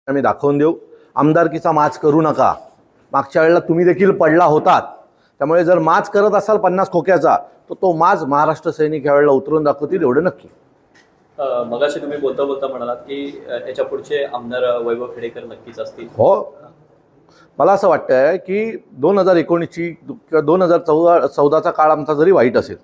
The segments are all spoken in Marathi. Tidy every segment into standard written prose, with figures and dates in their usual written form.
आम्ही दाखवून देऊ. आमदारकीचा माच करू नका. मागच्या वेळेला तुम्ही देखील पडला होतात. त्यामुळे जर माच करत असाल 50 खोक्याचा तर तो माच महाराष्ट्र सैनिक यावेळेला उतरून दाखवतील एवढं नक्की. मगाशी तुम्ही बोलता बोलता म्हणालात की याच्या पुढचे आमदार वैभव खेडेकर नक्कीच असतील. हो, मला असं वाटतं की 2019ची किंवा 2014चा काळ आमचा जरी वाईट असेल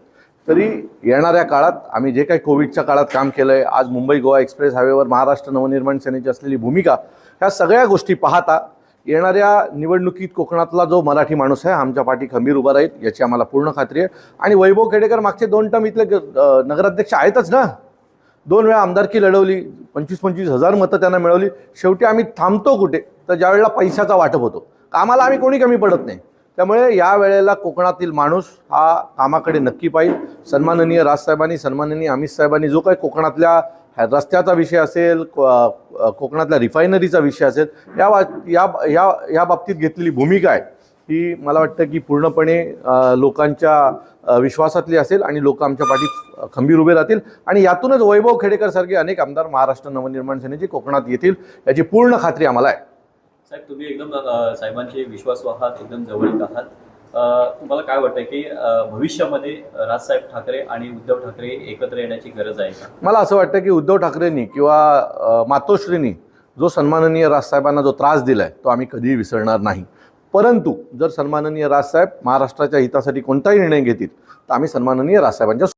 तरी येणाऱ्या काळात आम्ही जे काही कोविडच्या काळात काम केलं आहे, आज मुंबई गोवा एक्सप्रेस हायवेवर महाराष्ट्र नवनिर्माण सेनेची असलेली भूमिका, ह्या सगळ्या गोष्टी पाहता येणाऱ्या निवडणुकीत कोकणातला जो मराठी माणूस आहे आमच्या पाठी खंबीर उभा राहील याची आम्हाला पूर्ण खात्री आहे. आणि वैभव खेडेकर मागचे 2 टर्म इथले नगराध्यक्ष आहेतच ना. 2 वेळा आमदारकी लढवली, 25-25 हजार मतं त्यांना मिळवली. शेवटी आम्ही थांबतो कुठे तर ज्या वेळेला पैशाचा वाटप होतो. कामाला आम्ही कोणी कमी पडत नाही. त्यामुळे या वेळेला कोकणातील माणूस हा कामाकडे नक्की पाहिजे. सन्माननीय राजसाहेबांनी, सन्माननीय अमित साहेबांनी जो काही कोकणातल्या रस्त्याचा विषय असेल, कोकणातल्या रिफायनरीचा विषय असेल, या बाबतीत घेतलेली भूमिका आहे ही मला वाटतं की पूर्णपणे लोकांच्या विश्वासातली असेल आणि लोक आमच्या पाठी खंबीर उभे राहतील. आणि यातूनच वैभव खेडेकरसारखे अनेक आमदार महाराष्ट्र नवनिर्माण सेनेचे कोकणात येतील याची पूर्ण खात्री आम्हाला आहे. साहेब, तुम्ही एकदम साहेबांचे विश्वासू आहात, एकदम जवळीक आहात. तुम्हाला काय वाटतं की भविष्यामध्ये राजसाहेब ठाकरे आणि उद्धव ठाकरे एकत्र येण्याची गरज आहे का? मला असं वाटतं की उद्धव ठाकरेंनी किंवा मातोश्रींनी जो सन्माननीय राजसाहेबांना जो त्रास दिला आहे तो आम्ही कधीही विसरणार नाही. परंतु जर सन्माननीय राजसाहेब महाराष्ट्राच्या हितासाठी कोणताही निर्णय घेतील तर आम्ही सन्माननीय राजसाहेबांच्या